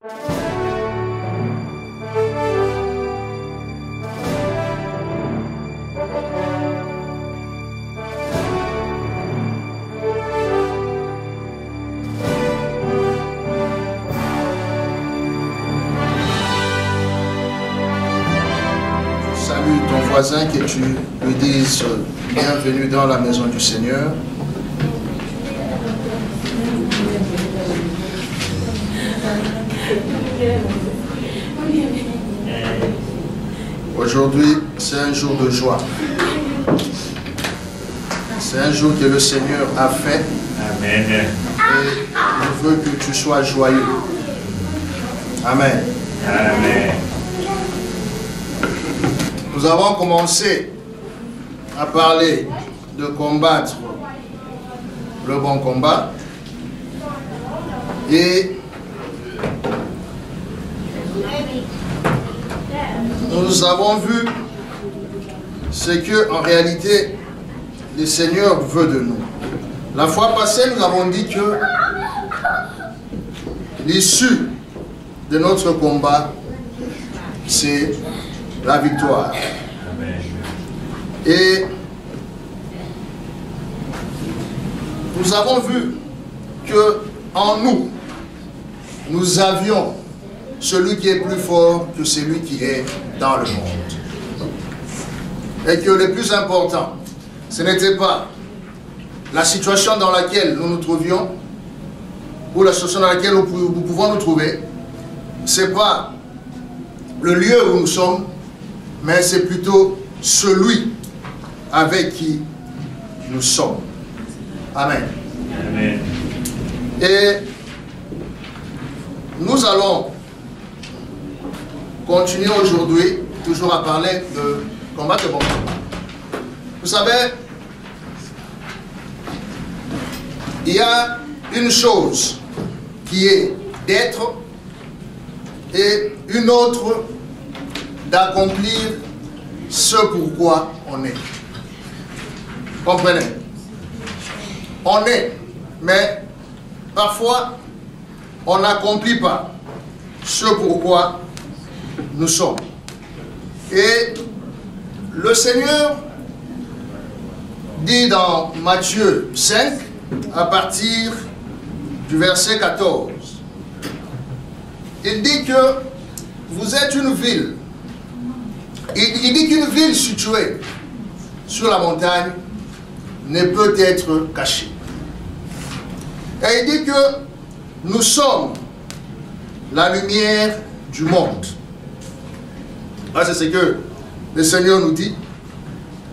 Voisin, que tu lui dises bienvenue dans la maison du Seigneur. Aujourd'hui, c'est un jour de joie. C'est un jour que le Seigneur a fait. Amen. Et il veut que tu sois joyeux. Amen. Amen. Nous avons commencé à parler de combattre le bon combat et nous avons vu ce que en réalité le Seigneur veut de nous. La fois passée, nous avons dit que l'issue de notre combat, c'est la victoire. Amen. Et nous avons vu que en nous, nous avions celui qui est plus fort que celui qui est dans le monde. Et que le plus important, ce n'était pas la situation dans laquelle nous nous trouvions, ou la situation dans laquelle nous pouvons nous trouver, ce n'est pas le lieu où nous sommes, mais c'est plutôt celui avec qui nous sommes. Amen. Amen. Et nous allons continuer aujourd'hui, toujours à parler de combat de bon combat. Vous savez, il y a une chose qui est d'être et une autre d'accomplir ce pourquoi on est. Comprenez? On est, mais parfois on n'accomplit pas ce pourquoi nous sommes. Et le Seigneur dit dans Matthieu 5, à partir du verset 14, il dit que vous êtes une ville. Il dit qu'une ville située sur la montagne ne peut être cachée. Et il dit que nous sommes la lumière du monde. C'est ce que le Seigneur nous dit.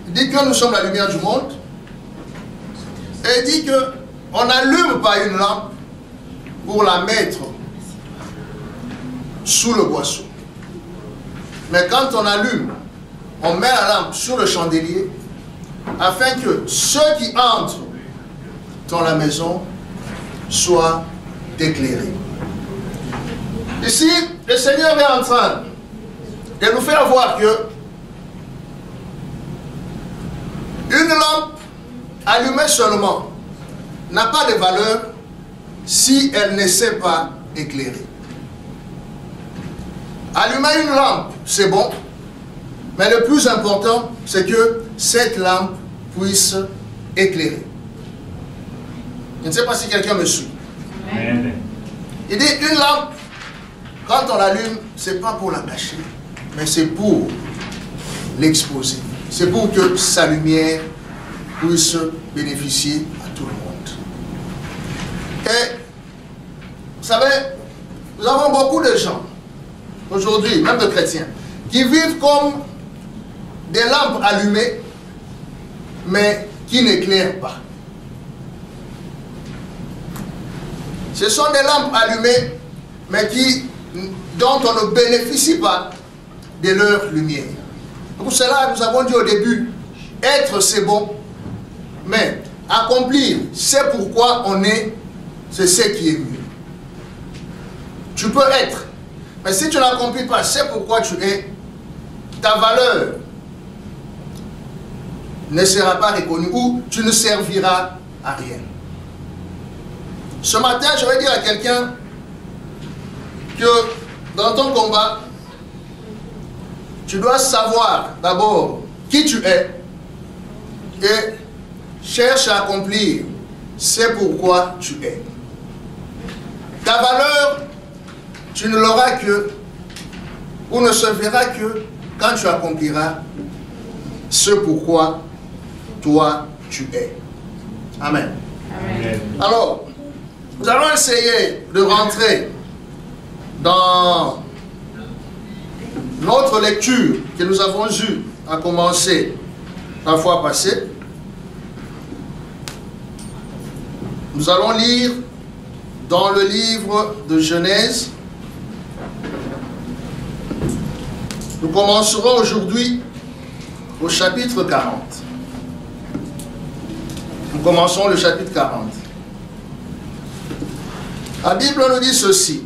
Il dit que nous sommes la lumière du monde. Et il dit qu'on n'allume pas une lampe pour la mettre sous le boisseau. Mais quand on allume, on met la lampe sur le chandelier afin que ceux qui entrent dans la maison soient éclairés. Ici, le Seigneur est en train de nous faire voir que une lampe allumée seulement n'a pas de valeur si elle ne sait pas éclairer. Allumer une lampe, c'est bon, mais le plus important, c'est que cette lampe puisse éclairer. Je ne sais pas si quelqu'un me suit. Amen. Il dit, une lampe, quand on l'allume, ce n'est pas pour la cacher, mais c'est pour l'exposer. C'est pour que sa lumière puisse bénéficier à tout le monde. Et, vous savez, nous avons beaucoup de gens, aujourd'hui, même de chrétiens, qui vivent comme des lampes allumées, mais qui n'éclairent pas. Ce sont des lampes allumées, mais dont on ne bénéficie pas de leur lumière. Pour cela, nous avons dit au début, être c'est bon, mais accomplir, c'est pourquoi on est, c'est ce qui est mieux. Tu peux être, mais si tu n'accomplis pas, c'est pourquoi tu es, ta valeur ne sera pas reconnue ou tu ne serviras à rien. Ce matin, je vais dire à quelqu'un que dans ton combat, tu dois savoir d'abord qui tu es et cherche à accomplir ce pourquoi tu es. Ta valeur, tu ne l'auras que ou ne se verra que quand tu accompliras ce pourquoi toi tu es. Amen. Amen. Alors, nous allons essayer de rentrer dans notre lecture que nous avons eue à commencer la fois passée. Nous allons lire dans le livre de Genèse. Nous commencerons aujourd'hui au chapitre 40. Nous commençons le chapitre 40. La Bible nous dit ceci.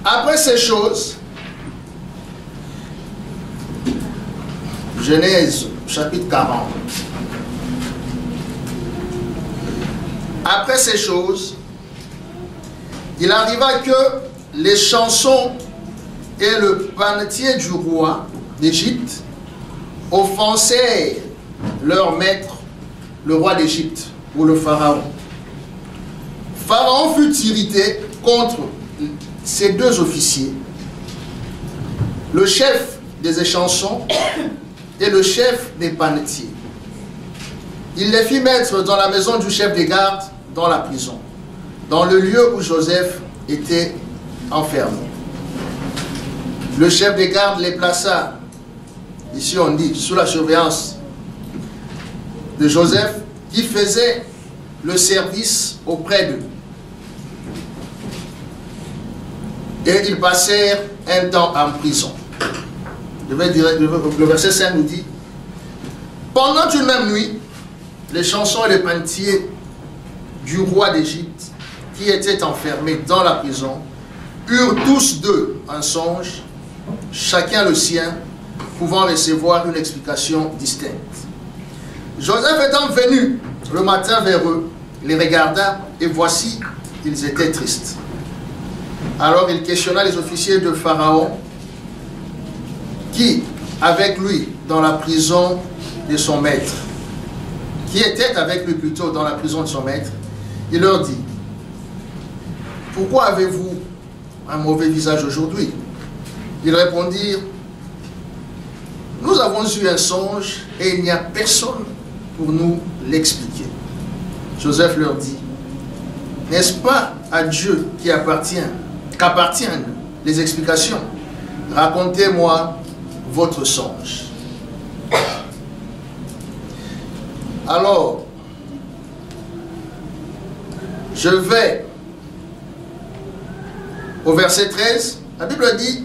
Après ces choses, Genèse chapitre 40. Après ces choses, il arriva que les chansons et le panetier du roi d'Égypte offensèrent leur maître, le roi d'Égypte, ou le pharaon. Pharaon fut irrité contre ces deux officiers, le chef des échansons et le chef des panetiers. Il les fit mettre dans la maison du chef des gardes, dans la prison, dans le lieu où Joseph était enfermé. Le chef des gardes les plaça, ici on dit, sous la surveillance de Joseph, qui faisait le service auprès d'eux. Et ils passèrent un temps en prison. Je vais dire, le verset 5 nous dit, pendant une même nuit, les chansons et les panetiers du roi d'Égypte, qui étaient enfermés dans la prison, eurent tous deux un songe, chacun le sien, pouvant recevoir une explication distincte. Joseph étant venu le matin vers eux, les regarda, et voici, ils étaient tristes. Alors il questionna les officiers de Pharaon, qui, avec lui, dans la prison de son maître, qui était avec lui plutôt dans la prison de son maître, il leur dit, pourquoi avez-vous un mauvais visage aujourd'hui? Ils répondirent, nous avons eu un songe et il n'y a personne pour nous l'expliquer. Joseph leur dit, n'est-ce pas à Dieu qu'appartiennent les explications? Racontez-moi votre songe. Alors, je vais au verset 13. La Bible dit,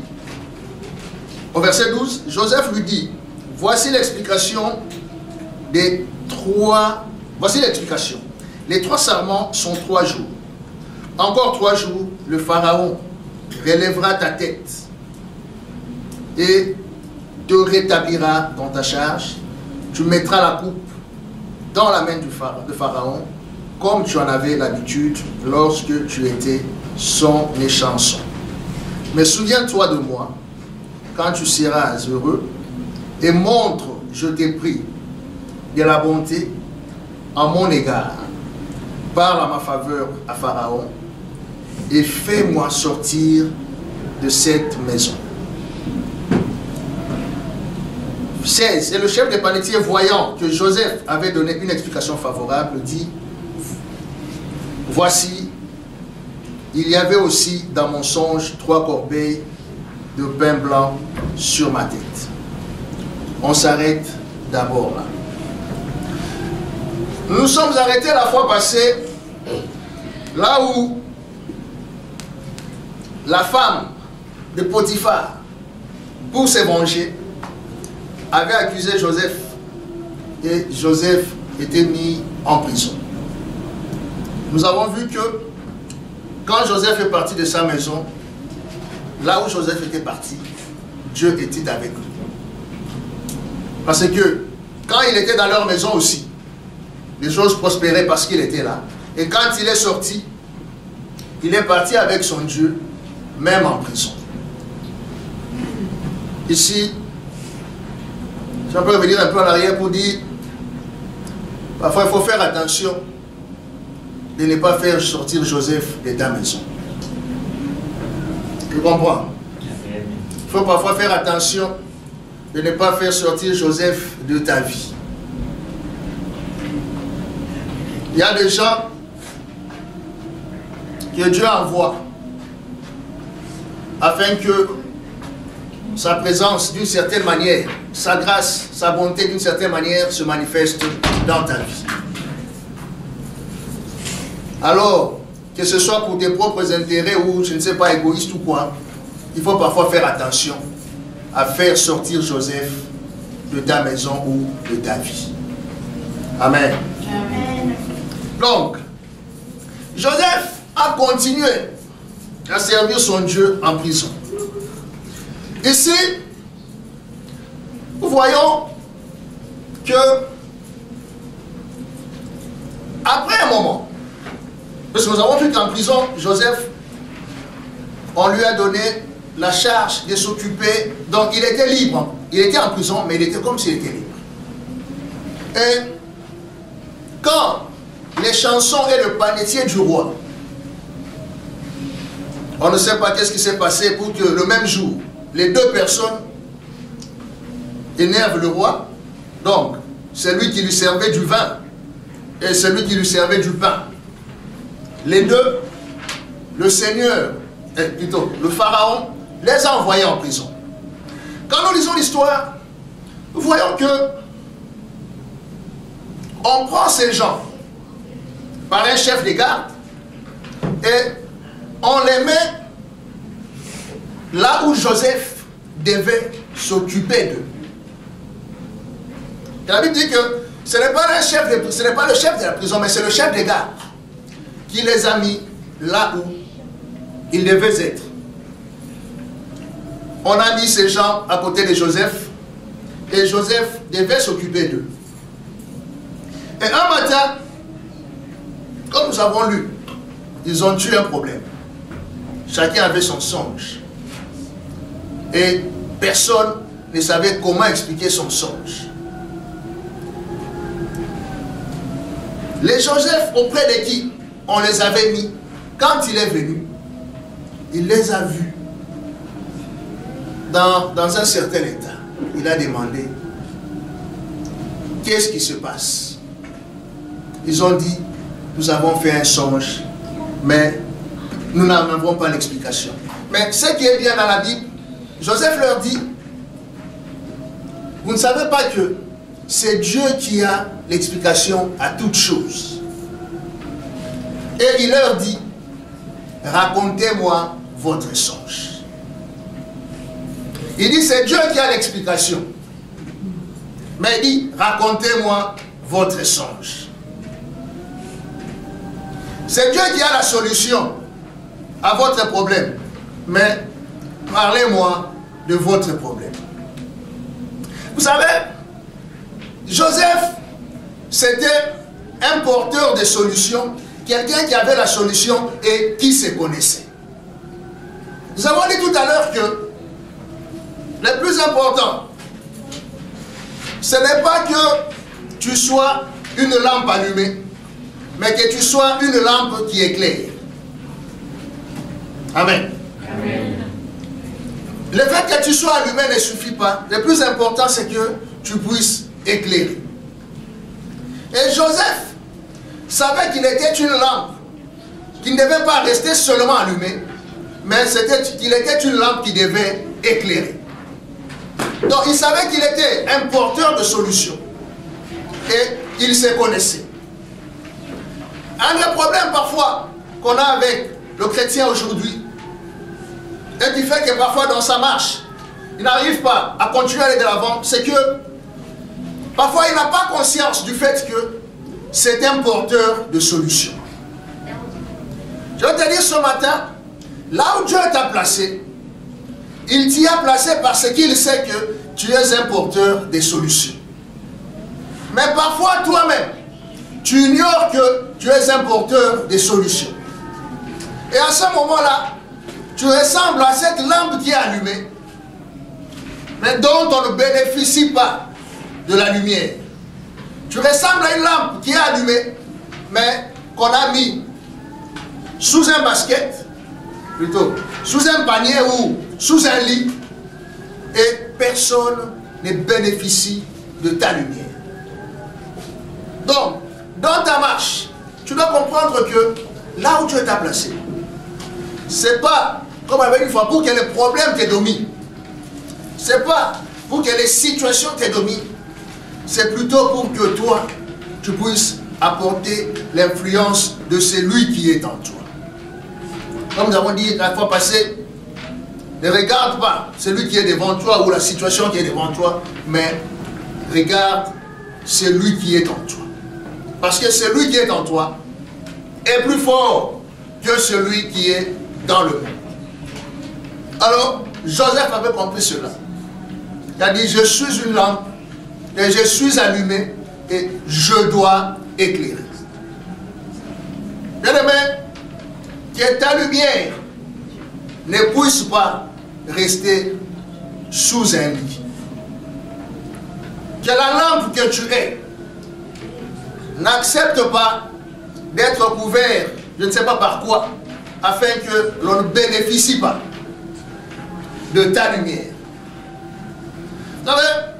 au verset 12, Joseph lui dit, voici l'explication des trois. Voici l'explication. Les 3 serments sont 3 jours. Encore 3 jours, le Pharaon relèvera ta tête et te rétablira dans ta charge. Tu mettras la coupe dans la main de Pharaon, comme tu en avais l'habitude lorsque tu étais son échanson. Mais souviens-toi de moi quand tu seras heureux et montre, je t'ai pris, de la bonté à mon égard. Parle à ma faveur à Pharaon et fais-moi sortir de cette maison. 16. Et le chef des panetiers, voyant que Joseph avait donné une explication favorable, dit, voici, il y avait aussi dans mon songe 3 corbeilles de pain blanc sur ma tête. On s'arrête d'abord là. Nous nous sommes arrêtés la fois passée, là où la femme de Potiphar, pour se venger, avait accusé Joseph et Joseph était mis en prison. Nous avons vu que quand Joseph est parti de sa maison, là où Joseph était parti, Dieu était avec lui. Parce que quand il était dans leur maison aussi, les choses prospéraient parce qu'il était là. Et quand il est sorti, il est parti avec son Dieu, même en prison. Ici, je peux revenir un peu en arrière pour dire, parfois il faut faire attention de ne pas faire sortir Joseph de ta maison. Tu comprends? Il faut parfois faire attention de ne pas faire sortir Joseph de ta vie. Il y a des gens que Dieu envoie afin que sa présence d'une certaine manière, sa grâce, sa bonté d'une certaine manière se manifeste dans ta vie. Alors, que ce soit pour tes propres intérêts ou je ne sais pas, égoïste ou quoi, il faut parfois faire attention à faire sortir Joseph de ta maison ou de ta vie. Amen. Amen. Donc, Joseph a continué à servir son Dieu en prison. Ici, nous voyons que après un moment, parce que nous avons vu qu'en prison, Joseph, on lui a donné la charge de s'occuper, donc il était libre. Il était en prison, mais il était comme s'il était libre. Et quand les chansons et le panetier du roi, on ne sait pas qu'est-ce qui s'est passé pour que le même jour, les deux personnes énervent le roi. Donc, celui qui lui servait du vin et celui qui lui servait du pain. Les deux, le Seigneur, plutôt le Pharaon, les a envoyés en prison. Quand nous lisons l'histoire, nous voyons que on prend ces gens par un chef de garde et on les met là où Joseph devait s'occuper d'eux. La Bible dit que ce n'est pas le chef de la prison, mais c'est le chef de garde qui les a mis là où ils devaient être. On a mis ces gens à côté de Joseph et Joseph devait s'occuper d'eux. Et un matin, comme nous avons lu, ils ont eu un problème. Chacun avait son songe. Et personne ne savait comment expliquer son songe. Les Joseph auprès de qui on les avait mis, quand il est venu, il les a vus dans un certain état. Il a demandé, qu'est-ce qui se passe? Ils ont dit, nous avons fait un songe, mais nous n'en avons pas l'explication. Mais ce qui est bien dans la Bible, Joseph leur dit, vous ne savez pas que c'est Dieu qui a l'explication à toutes choses. Et il leur dit, racontez-moi votre songe. Il dit, c'est Dieu qui a l'explication. Mais il dit, racontez-moi votre songe. C'est Dieu qui a la solution à votre problème. Mais parlez-moi de votre problème. Vous savez, Joseph, c'était un porteur de solutions, quelqu'un qui avait la solution et qui se connaissait. Nous avons dit tout à l'heure que le plus important, ce n'est pas que tu sois une lampe allumée, mais que tu sois une lampe qui éclaire. Amen. Amen. Le fait que tu sois allumé ne suffit pas. Le plus important, c'est que tu puisses éclairer. Et Joseph savait qu'il était une lampe qui ne devait pas rester seulement allumée, mais qu'il était une lampe qui devait éclairer. Donc il savait qu'il était un porteur de solutions. Et il se connaissait. Un des problèmes parfois qu'on a avec le chrétien aujourd'hui, et qui fait que parfois dans sa marche, il n'arrive pas à continuer à aller de l'avant, c'est que parfois il n'a pas conscience du fait que c'est un porteur de solutions. Je vais te dire ce matin, là où Dieu t'a placé, il t'y a placé parce qu'il sait que tu es un porteur de solutions. Mais parfois toi-même, tu ignores que tu es un porteur de solutions. Et à ce moment-là, tu ressembles à cette lampe qui est allumée, mais dont on ne bénéficie pas de la lumière. Tu ressembles à une lampe qui est allumée, mais qu'on a mis sous un basket, plutôt, sous un panier ou sous un lit, et personne ne bénéficie de ta lumière. Donc, dans ta marche, tu dois comprendre que là où tu es placé, c'est pas, comme avec une fois, pour que les problèmes te dominent. C'est pas pour que les situations te dominent. C'est plutôt pour que toi, tu puisses apporter l'influence de celui qui est en toi. Comme nous avons dit la fois passée, ne regarde pas celui qui est devant toi ou la situation qui est devant toi, mais regarde celui qui est en toi. Parce que celui qui est en toi est plus fort que celui qui est dans le monde. Alors, Joseph avait compris cela. Il a dit, je suis une lampe et je suis allumé et je dois éclairer. Bien-aimé, que ta lumière ne puisse pas rester sous un lit. Que la lampe que tu es n'accepte pas d'être couvert, je ne sais pas par quoi, afin que l'on ne bénéficie pas de ta lumière. Vous savez,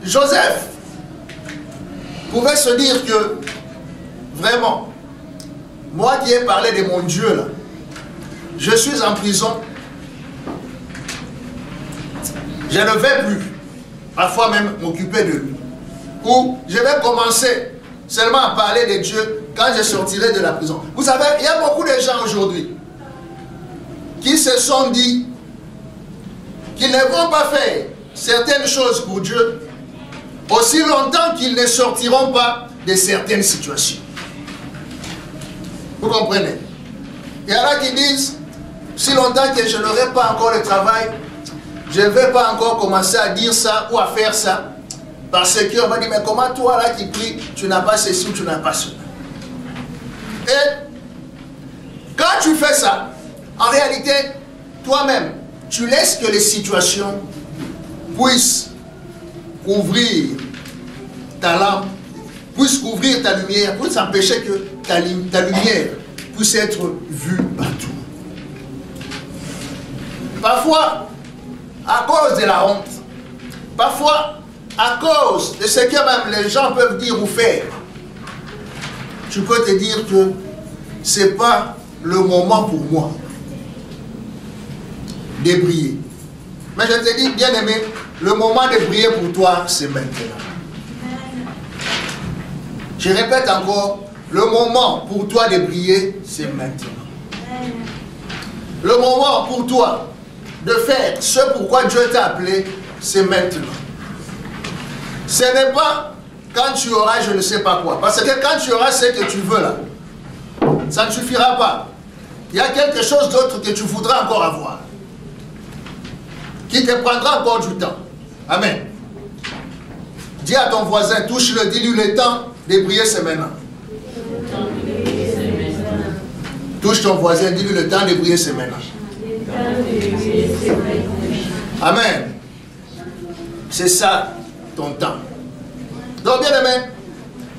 Joseph pouvait se dire que, vraiment, moi qui ai parlé de mon Dieu là, je suis en prison, je ne vais plus, parfois même m'occuper de lui. Ou je vais commencer seulement à parler de Dieu quand je sortirai de la prison. Vous savez, il y a beaucoup de gens aujourd'hui qui se sont dit qu'ils ne vont pas faire certaines choses pour Dieu aussi longtemps qu'ils ne sortiront pas de certaines situations. Vous comprenez? Il y en a qui disent, si longtemps que je n'aurai pas encore le travail, je ne vais pas encore commencer à dire ça ou à faire ça. Parce qu'on va dire, mais comment toi là qui pries, tu n'as pas ceci ou tu n'as pas cela. Et quand tu fais ça, en réalité, toi-même, tu laisses que les situations puissent couvrir ta lampe, puissent couvrir ta lumière, puissent empêcher que ta lumière puisse être vue partout. Parfois, à cause de la honte, parfois, à cause de ce que même les gens peuvent dire ou faire, tu peux te dire que ce n'est pas le moment pour moi de briller. Mais je te dis, bien aimé, le moment de briller pour toi, c'est maintenant. Je répète encore, le moment pour toi de briller, c'est maintenant. Le moment pour toi de faire ce pourquoi Dieu t'a appelé, c'est maintenant. Ce n'est pas quand tu auras je ne sais pas quoi. Parce que quand tu auras ce que tu veux là, ça ne suffira pas. Il y a quelque chose d'autre que tu voudras encore avoir, qui te prendra encore du temps. Amen. Dis à ton voisin, touche-le, dis-lui, le temps de briller, c'est maintenant. Touche ton voisin, dis-lui, le temps de briller, c'est maintenant. Amen. C'est ça ton temps. Donc, bien aimé,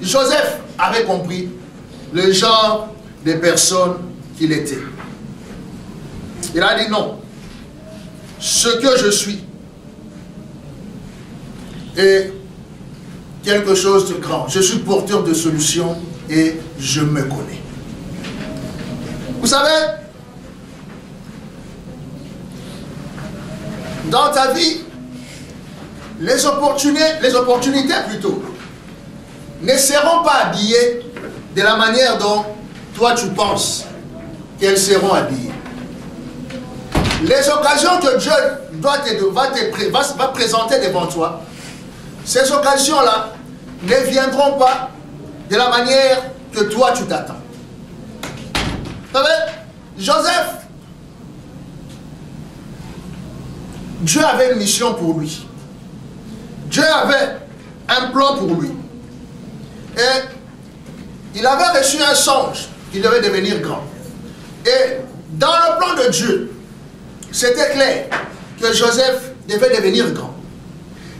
Joseph avait compris le genre de personne qu'il était. Il a dit non. Ce que je suis est quelque chose de grand. Je suis porteur de solutions et je me connais. Vous savez, dans ta vie, les opportunités plutôt, ne seront pas habillées de la manière dont toi tu penses qu'elles seront habillées. Les occasions que Dieu va présenter devant toi, ces occasions-là ne viendront pas de la manière que toi tu t'attends. Vous savez, Joseph, Dieu avait une mission pour lui. Dieu avait un plan pour lui. Et il avait reçu un songe qu'il devait devenir grand. Et Dans le plan de Dieu, c'était clair que Joseph devait devenir grand.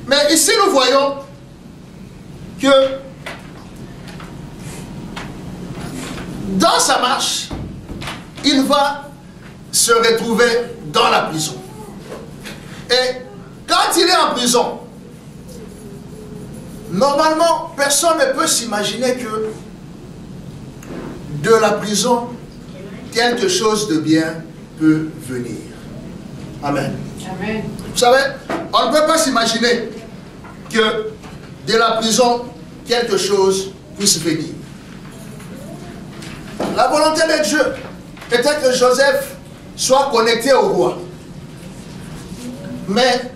Mais ici, nous voyons que dans sa marche, il va se retrouver dans la prison. Et quand il est en prison, normalement, personne ne peut s'imaginer que de la prison, quelque chose de bien peut venir. Amen. Amen. Vous savez, on ne peut pas s'imaginer que de la prison, quelque chose puisse venir. La volonté de Dieu était que Joseph soit connecté au roi. Mais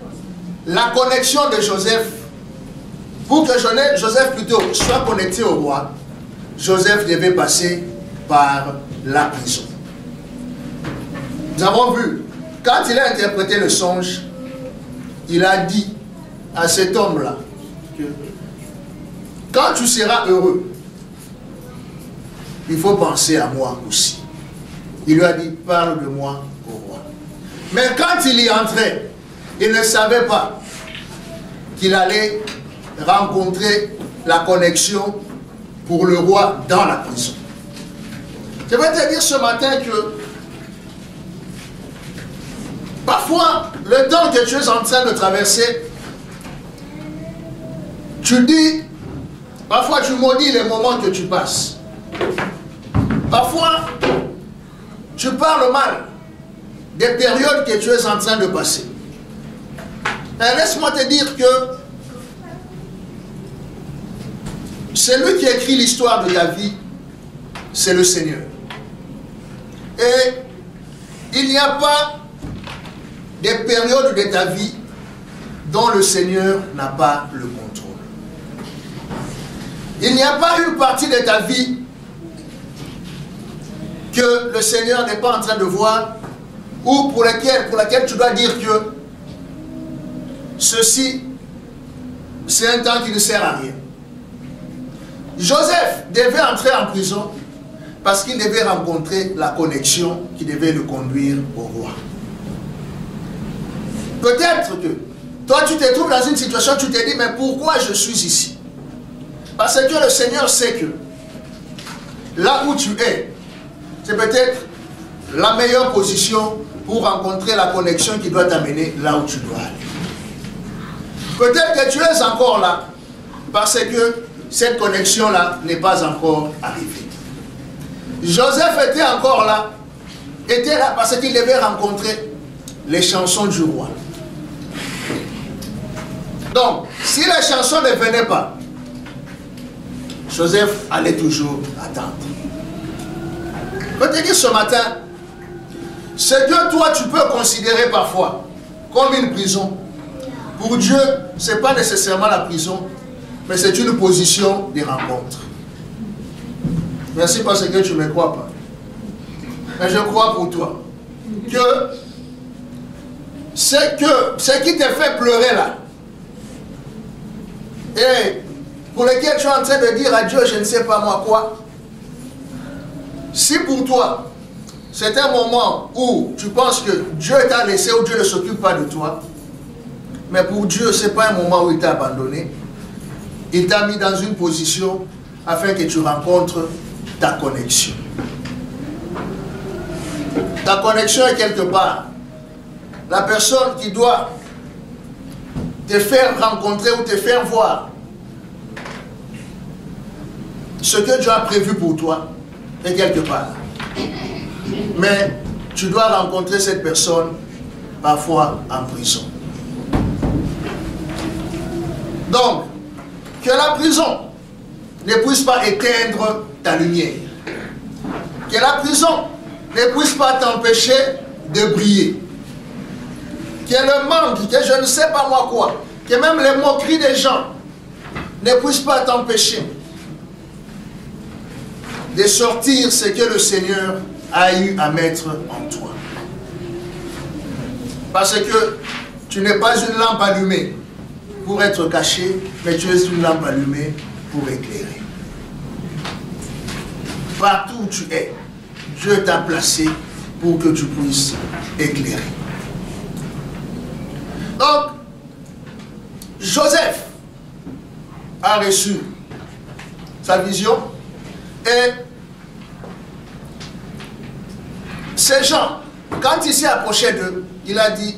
la connexion de Joseph, pour que Joseph plutôt soit connecté au roi, Joseph devait passer par la prison. Nous avons vu, quand il a interprété le songe, il a dit à cet homme-là que quand tu seras heureux, il faut penser à moi aussi. Il lui a dit, parle de moi au roi. Mais quand il y entrait, il ne savait pas qu'il allait rencontrer la connexion pour le roi dans la prison. Je vais te dire ce matin que parfois, le temps que tu es en train de traverser, tu dis, parfois tu maudis les moments que tu passes. Parfois, tu parles mal des périodes que tu es en train de passer. Et laisse-moi te dire que celui qui écrit l'histoire de ta vie, c'est le Seigneur. Et il n'y a pas des périodes de ta vie dont le Seigneur n'a pas le contrôle. Il n'y a pas une partie de ta vie que le Seigneur n'est pas en train de voir ou pour laquelle tu dois dire que ceci, c'est un temps qui ne sert à rien. Joseph devait entrer en prison parce qu'il devait rencontrer la connexion qui devait le conduire au roi. Peut-être que toi tu te trouves dans une situation, tu te dis, mais pourquoi je suis ici? Parce que le Seigneur sait que là où tu es, c'est peut-être la meilleure position pour rencontrer la connexion qui doit t'amener là où tu dois aller. Peut-être que tu es encore là parce que cette connexion-là n'est pas encore arrivée. Joseph était encore là, était là parce qu'il devait rencontrer les chansons du roi. Donc, si les chansons ne venaient pas, Joseph allait toujours attendre. Je te dis ce matin, ce que toi tu peux considérer parfois comme une prison, pour Dieu, ce n'est pas nécessairement la prison, mais c'est une position de rencontre. Merci parce que tu ne me crois pas. Mais je crois pour toi que ce qui te fait pleurer là, et pour lequel tu es en train de dire à Dieu, je ne sais pas moi quoi, si pour toi, c'est un moment où tu penses que Dieu t'a laissé ou Dieu ne s'occupe pas de toi, mais pour Dieu, ce n'est pas un moment où il t'a abandonné. Il t'a mis dans une position afin que tu rencontres ta connexion. Ta connexion est quelque part. La personne qui doit te faire rencontrer ou te faire voir ce que Dieu a prévu pour toi est quelque part. Mais tu dois rencontrer cette personne parfois en prison. Donc, que la prison ne puisse pas éteindre ta lumière. Que la prison ne puisse pas t'empêcher de briller. Que le manque, que je ne sais pas moi quoi, que même les moqueries des gens ne puissent pas t'empêcher de sortir ce que le Seigneur a eu à mettre en toi. Parce que tu n'es pas une lampe allumée pour être caché, mais tu es une lampe allumée pour éclairer. Partout où tu es, Dieu t'a placé pour que tu puisses éclairer. Donc, Joseph a reçu sa vision et ces gens, quand il s'est approché d'eux, il a dit,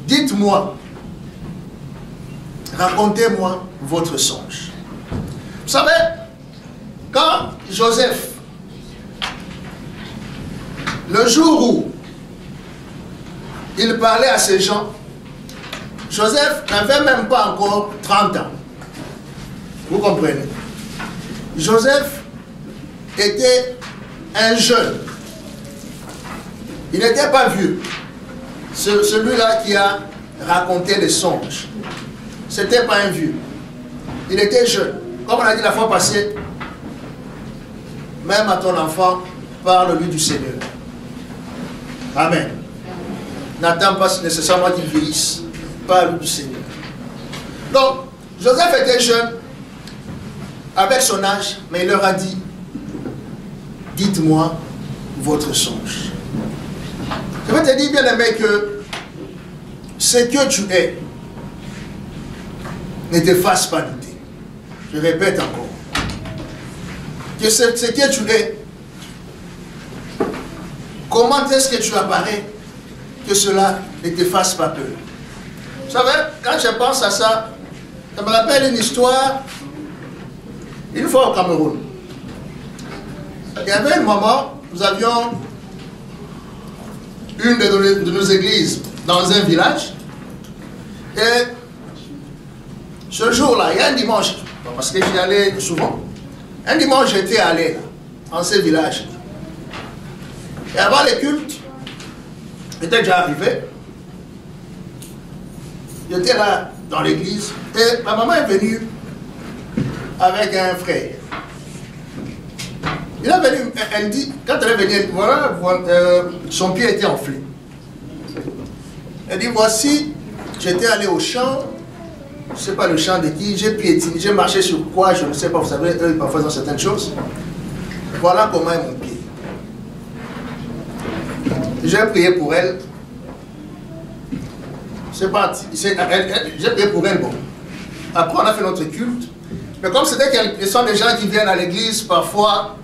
dites-moi, racontez-moi votre songe. Vous savez, quand Joseph, le jour où il parlait à ces gens, Joseph n'avait même pas encore 30 ans. Vous comprenez? Joseph était un jeune. Il n'était pas vieux. Celui-là qui a raconté les songes. Ce n'était pas un vieux. Il était jeune. Comme on a dit la fois passée, même à ton enfant, parle-lui du Seigneur. Amen. N'attends pas nécessairement qu'il vieillisse. Parle du Seigneur. Donc, Joseph était jeune, avec son âge, mais il leur a dit, dites-moi votre songe. Je vais te dire, bien aimé, que ce que tu es ne te fasse pas douter. Je répète encore. Que ce que tu es, comment est-ce que tu apparais, que cela ne te fasse pas peur. Vous savez, quand je pense à ça, ça me rappelle une histoire, une fois au Cameroun. Il y avait un moment, nous avions une de nos églises dans un village, et ce jour-là, il y a un dimanche, parce que j'y allais souvent, un dimanche j'étais allé là, dans ce village. Et avant le culte, j'étais déjà arrivé. J'étais là dans l'église et ma maman est venue avec un frère. Il est venu, elle dit, quand elle est venue, voilà, son pied était enflé. Elle dit, voici, j'étais allé au champ, je ne sais pas le champ de qui, j'ai piétiné, j'ai marché sur quoi, je ne sais pas, vous savez, eux, parfois, ils ont certaines choses. Voilà comment est mon pied. J'ai prié pour elle. C'est parti. J'ai prié pour elle, bon. Après, on a fait notre culte. Mais comme c'était ce sont des gens qui viennent à l'église, parfois,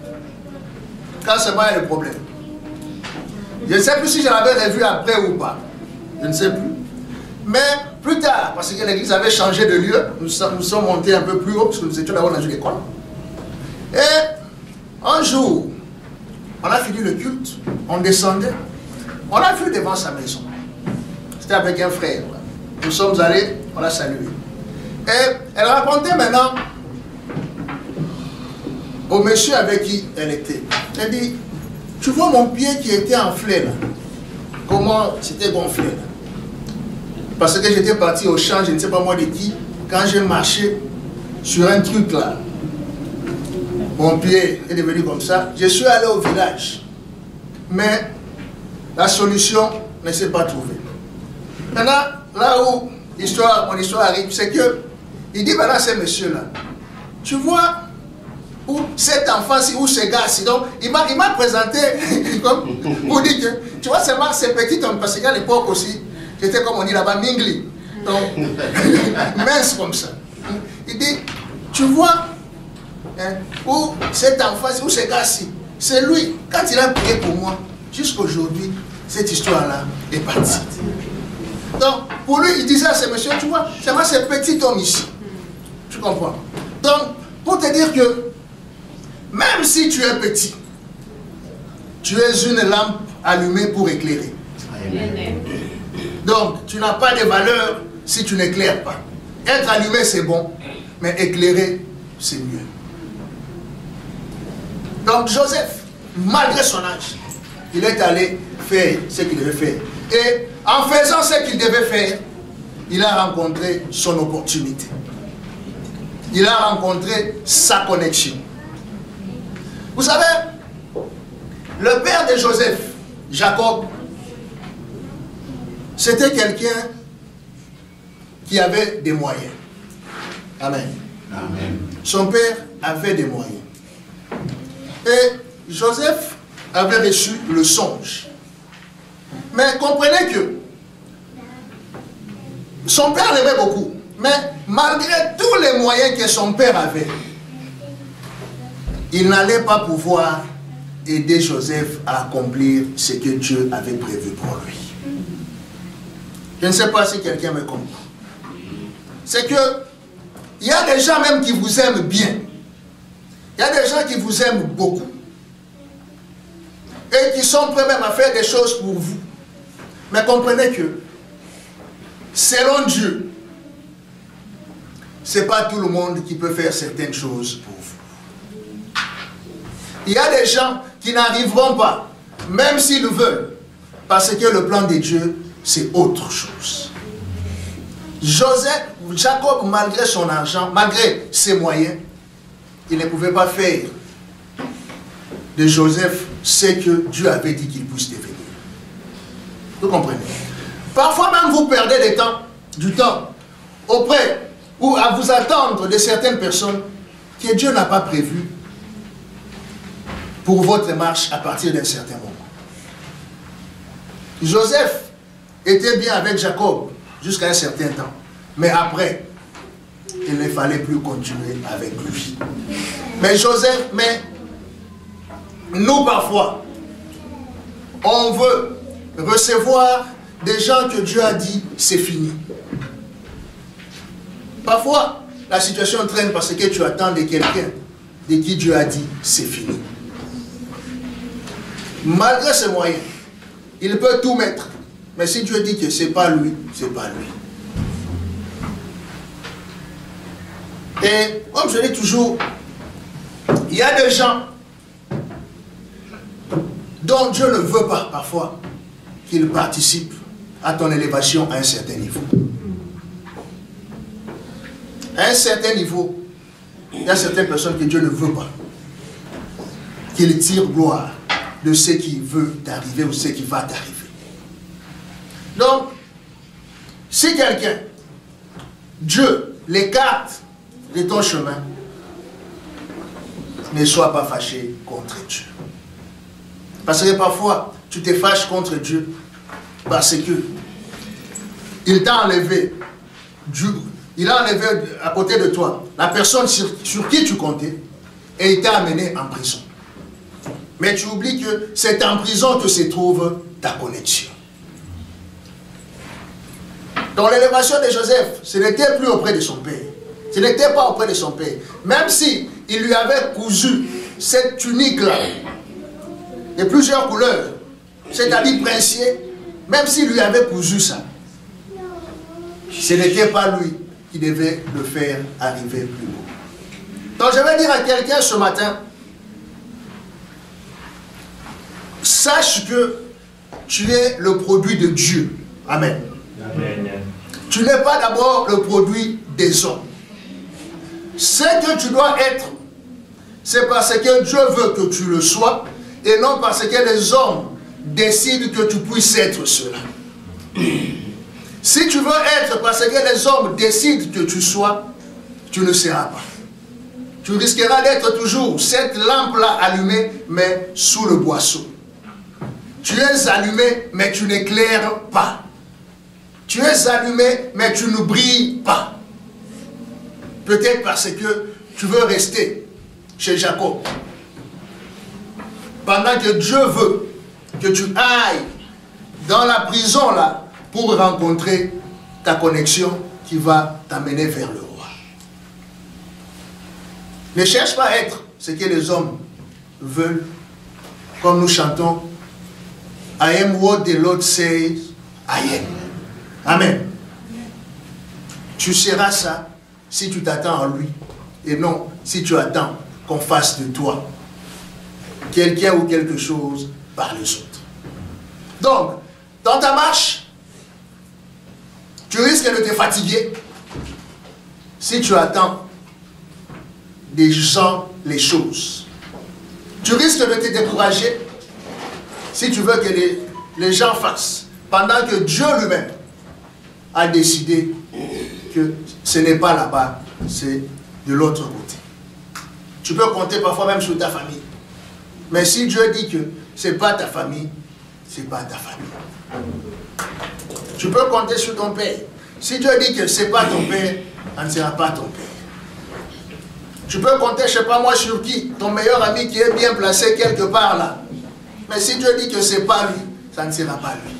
quand c'est moi, il y a le problème. Je ne sais plus si je l'avais revu après ou pas. Je ne sais plus. Mais plus tard, parce que l'église avait changé de lieu, nous sommes montés un peu plus haut, parce que nous étions d'abord dans une école. Et un jour, on a fini le culte, on descendait, on l'a vu devant sa maison. C'était avec un frère. Nous sommes allés, on l'a salué. Et elle racontait maintenant au monsieur avec qui elle était. Elle dit, tu vois mon pied qui était enflé là, comment c'était gonflé là. Parce que j'étais parti au champ, je ne sais pas moi de qui, quand j'ai marché sur un truc là, mon pied est devenu comme ça. Je suis allé au village, mais la solution ne s'est pas trouvée. Maintenant, là où mon histoire arrive, c'est que il dit maintenant à ce monsieur-là, tu vois, où cet enfant-ci, ou ce gars-ci, donc il m'a présenté, comme pour dire que, tu vois, seulement ces petits hommes, parce qu'à l'époque aussi, j'étais comme on dit là-bas, mingli, donc mince comme ça. Il dit, tu vois, hein, où cet enfant-ci, ou ce gars-ci, c'est lui, quand il a prié pour moi, jusqu'aujourd'hui, cette histoire-là est partie. Donc, pour lui, il disait à ce monsieur, tu vois, c'est moi ce petit homme ici. Tu comprends? Donc, pour te dire que, même si tu es petit, tu es une lampe allumée pour éclairer. Amen. Donc, tu n'as pas de valeur si tu n'éclaires pas. Être allumé, c'est bon, mais éclairer, c'est mieux. Donc, Joseph, malgré son âge, il est allé faire ce qu'il devait faire. Et en faisant ce qu'il devait faire, il a rencontré son opportunité. Il a rencontré sa connexion. Vous savez, le père de Joseph, Jacob, c'était quelqu'un qui avait des moyens. Amen. Amen. Son père avait des moyens. Et Joseph avait reçu le songe. Mais comprenez que son père l'aimait beaucoup. Mais malgré tous les moyens que son père avait, il n'allait pas pouvoir aider Joseph à accomplir ce que Dieu avait prévu pour lui. Je ne sais pas si quelqu'un me comprend. C'est que il y a des gens même qui vous aiment bien. Il y a des gens qui vous aiment beaucoup. Et qui sont prêts même à faire des choses pour vous. Mais comprenez que, selon Dieu, ce n'est pas tout le monde qui peut faire certaines choses pour vous. Il y a des gens qui n'arriveront pas, même s'ils veulent, parce que le plan de Dieu, c'est autre chose. Jacob, malgré son argent, malgré ses moyens, il ne pouvait pas faire de Joseph ce que Dieu avait dit qu'il puisse devenir. Vous comprenez? Parfois même vous perdez du temps auprès ou à vous attendre de certaines personnes que Dieu n'a pas prévues pour votre marche à partir d'un certain moment. Joseph était bien avec Jacob jusqu'à un certain temps. Mais après, il ne fallait plus continuer avec lui. Mais nous parfois, on veut recevoir des gens que Dieu a dit, c'est fini. Parfois, la situation traîne parce que tu attends de quelqu'un de qui Dieu a dit, c'est fini. Malgré ses moyens, il peut tout mettre. Mais si Dieu dit que ce n'est pas lui, c'est pas lui. Et comme je dis toujours, il y a des gens dont Dieu ne veut pas parfois qu'ils participent à ton élévation à un certain niveau. À un certain niveau, il y a certaines personnes que Dieu ne veut pas qu'ils tirent gloire de ce qui veut t'arriver ou ce qui va t'arriver. Donc, si quelqu'un, Dieu l'écarte de ton chemin, ne sois pas fâché contre Dieu. Parce que parfois, tu te fâches contre Dieu parce que il t'a enlevé, il a enlevé à côté de toi la personne sur qui tu comptais et il t'a amené en prison. Mais tu oublies que c'est en prison que se trouve ta connexion. Dans l'élévation de Joseph, ce n'était plus auprès de son père. Ce n'était pas auprès de son père. Même si il lui avait cousu cette tunique-là, de plusieurs couleurs, cet habit princier, même s'il lui avait cousu ça, ce n'était pas lui qui devait le faire arriver plus haut. Donc je vais dire à quelqu'un ce matin, sache que tu es le produit de Dieu. Amen. Amen. Tu n'es pas d'abord le produit des hommes. Ce que tu dois être, c'est parce que Dieu veut que tu le sois et non parce que les hommes décident que tu puisses être cela. Si tu veux être parce que les hommes décident que tu sois, tu ne seras pas. Tu risqueras d'être toujours cette lampe-là allumée, mais sous le boisseau. Tu es allumé, mais tu n'éclaires pas. Tu es allumé, mais tu ne brilles pas. Peut-être parce que tu veux rester chez Jacob. Pendant que Dieu veut que tu ailles dans la prison là pour rencontrer ta connexion qui va t'amener vers le roi. Ne cherche pas à être ce que les hommes veulent. Comme nous chantons, I am what the Lord says I am. Amen. Tu seras ça si tu t'attends à lui et non si tu attends qu'on fasse de toi quelqu'un ou quelque chose par les autres. Donc, dans ta marche, tu risques de te fatiguer si tu attends des gens les choses. Tu risques de te décourager si tu veux que les gens fassent pendant que Dieu lui-même a décidé que ce n'est pas là-bas, c'est de l'autre côté. Tu peux compter parfois même sur ta famille. Mais si Dieu dit que ce n'est pas ta famille, ce n'est pas ta famille. Tu peux compter sur ton père. Si Dieu dit que ce n'est pas ton père, ça ne sera pas ton père. Tu peux compter, je ne sais pas moi, sur qui, ton meilleur ami qui est bien placé quelque part là. Mais si Dieu dit que ce n'est pas lui, ça ne sera pas lui.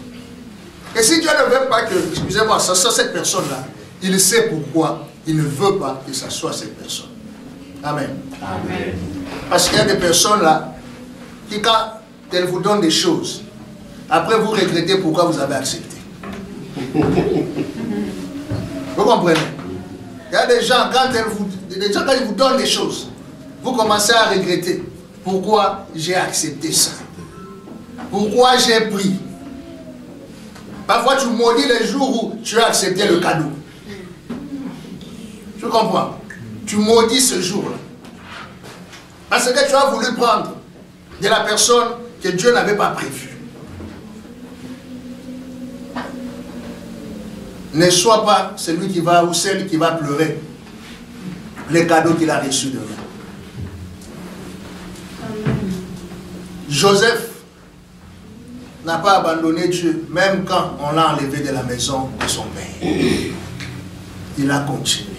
Et si Dieu ne veut pas que, excusez-moi, ça soit cette personne-là, il sait pourquoi il ne veut pas que ça soit cette personne. Amen. Amen. Parce qu'il y a des personnes là, qui quand elles vous donnent des choses, après vous regrettez pourquoi vous avez accepté. Vous comprenez? Il y a des gens, quand ils vous donnent des choses, vous commencez à regretter. Pourquoi j'ai accepté ça? Pourquoi j'ai pris? Parfois tu maudis les jours où tu as accepté le cadeau. Tu comprends? Tu maudis ce jour-là. Parce que tu as voulu prendre de la personne que Dieu n'avait pas prévue. Ne sois pas celui qui va ou celle qui va pleurer les cadeaux qu'il a reçus de lui. Joseph n'a pas abandonné Dieu, même quand on l'a enlevé de la maison de son père. Il a continué.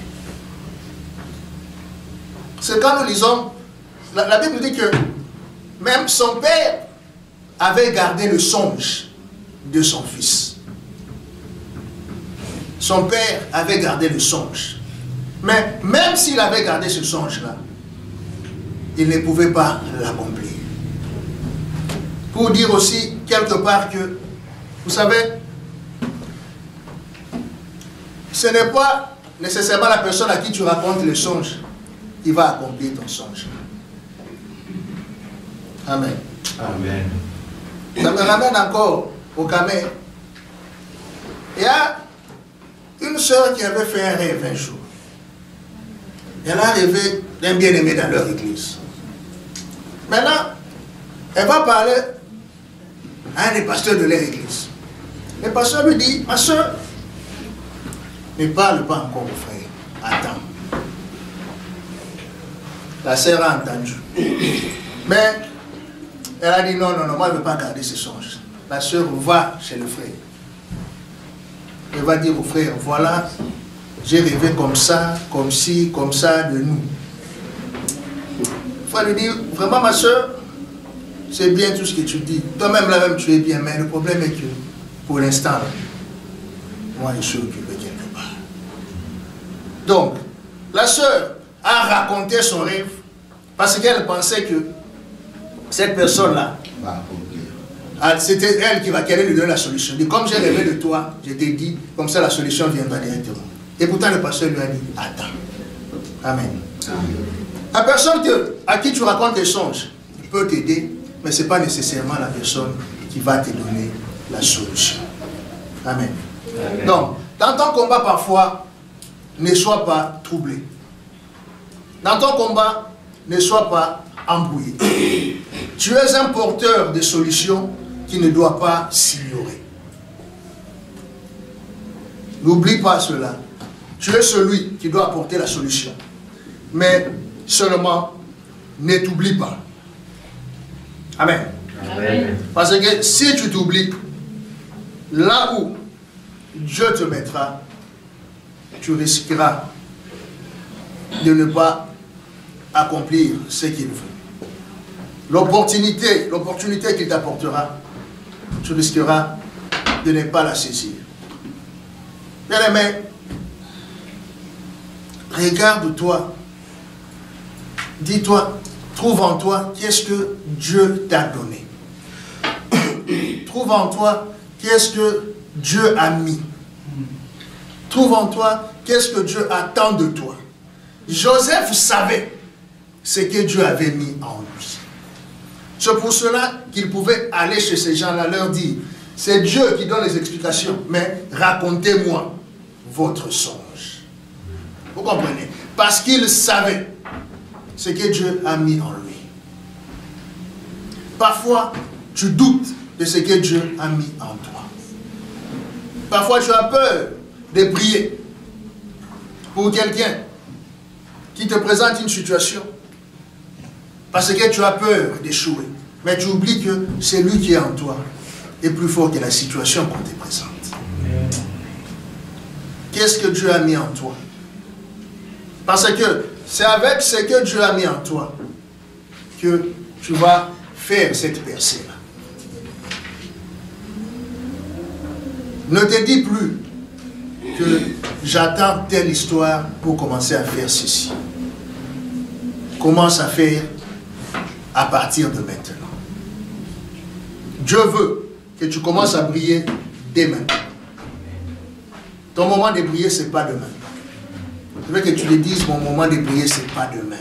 C'est quand nous lisons, la Bible dit que même son père avait gardé le songe de son fils. Son père avait gardé le songe. Mais même s'il avait gardé ce songe-là, il ne pouvait pas l'accomplir. Pour dire aussi quelque part que, vous savez, ce n'est pas nécessairement la personne à qui tu racontes le songe qui va accomplir ton songe. Amen. Amen. Ça me ramène encore au Cameroun. Il y a une sœur qui avait fait un rêve un jour. Elle a rêvé d'un bien-aimé dans leur église. Maintenant, elle va parler à un des pasteurs de leur église. Le pasteur lui dit, ma soeur, ne parle pas encore au frère. Attends. La sœur a entendu. Mais elle a dit, non, moi je ne veux pas garder ce songe. La sœur va chez le frère. Elle va dire au frère, voilà, j'ai rêvé comme ça, comme ci, comme ça de nous. Il faut lui dire, vraiment ma soeur, c'est bien tout ce que tu dis. Toi-même là-même tu es bien, mais le problème est que, pour l'instant, moi je suis occupé quelque part. Donc, la sœur a raconté son rêve parce qu'elle pensait que cette personne-là, c'était elle qui allait lui donner la solution. Et comme j'ai rêvé de toi, je t'ai dit, comme ça la solution viendra directement. Et pourtant le pasteur lui a dit, attends. Amen. La personne à qui tu racontes tes songes peut t'aider, mais ce n'est pas nécessairement la personne qui va te donner la solution. Amen. Amen. Donc, dans ton combat parfois, ne sois pas troublé. Dans ton combat, ne sois pas embrouillé. Tu es un porteur de solutions qui ne doit pas s'ignorer. N'oublie pas cela. Tu es celui qui doit apporter la solution. Mais seulement, ne t'oublie pas. Amen. Amen. Parce que si tu t'oublies, là où Dieu te mettra, tu risqueras de ne pas accomplir ce qu'il veut. L'opportunité qu'il t'apportera, tu risqueras de ne pas la saisir. Bien-aimé, regarde-toi, dis-toi, trouve en toi qu'est-ce que Dieu t'a donné. Trouve en toi qu'est-ce que Dieu a mis. Trouve en toi qu'est-ce que Dieu attend de toi. Joseph savait ce que Dieu avait mis en lui. C'est pour cela qu'il pouvait aller chez ces gens-là, leur dire, c'est Dieu qui donne les explications, mais racontez-moi votre songe. Vous comprenez? Parce qu'il savait ce que Dieu a mis en lui. Parfois, tu doutes de ce que Dieu a mis en toi. Parfois, tu as peur de prier pour quelqu'un qui te présente une situation parce que tu as peur d'échouer. Mais tu oublies que c'est lui qui est en toi est plus fort que la situation qu'on te présente. Qu'est-ce que Dieu a mis en toi? Parce que c'est avec ce que Dieu a mis en toi que tu vas faire cette percée-là. Ne te dis plus que j'attends telle histoire pour commencer à faire ceci. Commence à faire à partir de maintenant. Dieu veut que tu commences à briller dès maintenant. Ton moment de briller, ce n'est pas demain. Je veux que tu lui dises, mon moment de briller, ce n'est pas demain.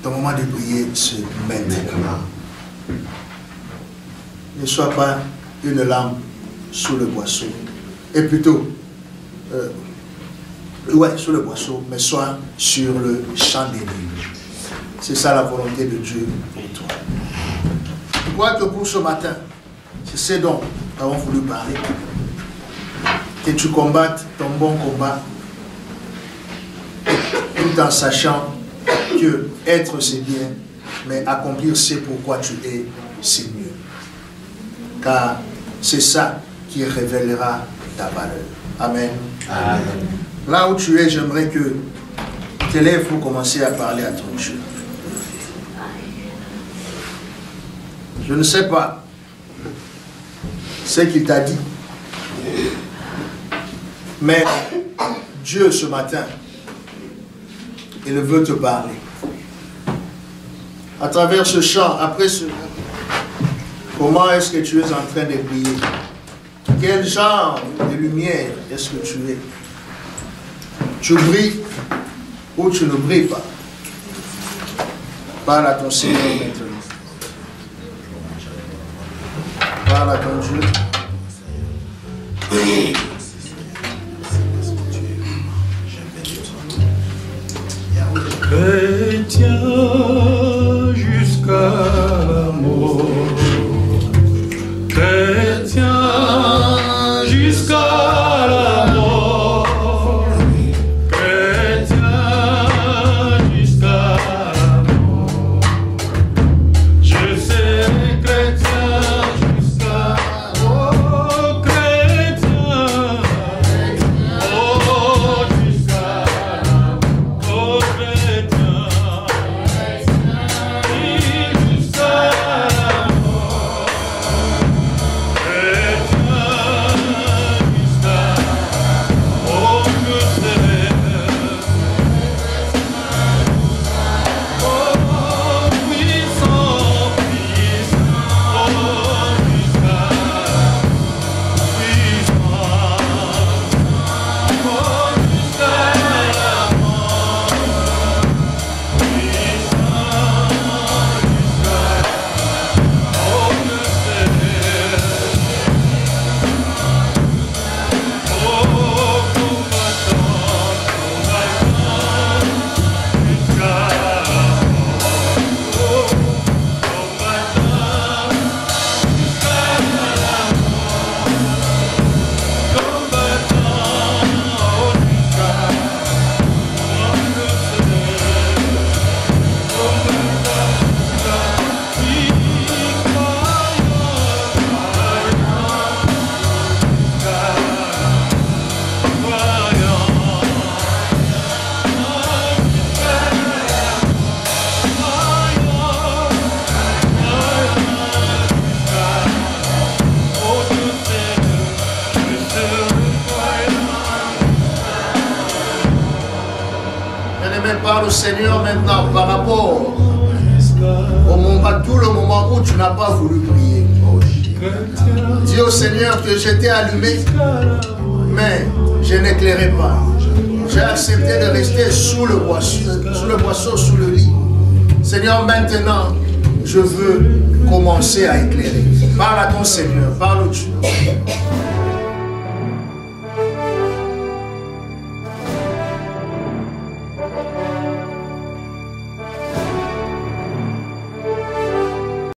Ton moment de briller, c'est maintenant. Ne sois pas une lampe sous le boisseau. Et plutôt, sous le boisseau, mais sois sur le champ des livres. C'est ça la volonté de Dieu pour toi. Je crois que pour ce matin, c'est ce dont nous avons voulu parler. Que tu combattes ton bon combat, tout en sachant que être c'est bien, mais accomplir c'est pourquoi tu es, c'est mieux. Car c'est ça qui révélera ta valeur. Amen. Amen. Là où tu es, j'aimerais que tes lèvres pour commencer à parler à ton Dieu. Je ne sais pas ce qu'il t'a dit, mais Dieu ce matin, il veut te parler. À travers ce chant, après ce... Comment est-ce que tu es en train de briller? Quel genre de lumière est-ce que tu es? Tu brilles ou tu ne brilles pas? Parle à ton Seigneur maintenant. Parle à ton Dieu. Chrétien jusqu'à la mort. Chrétien jusqu'à la mort. Chrétien jusqu'à la mort. Je serai chrétien jusqu'à la mort. Chrétien. Oh, jusqu'à la mort. Oh, chrétien. Jusqu'à la mort. Par le Seigneur maintenant par rapport au moment, à tout le moment où tu n'as pas voulu prier. Dis au Seigneur que j'étais allumé, mais je n'éclairais pas. J'ai accepté de rester sous le boisseau, sous le lit. Seigneur, maintenant, je veux commencer à éclairer. Parle à ton Seigneur, parle au Dieu.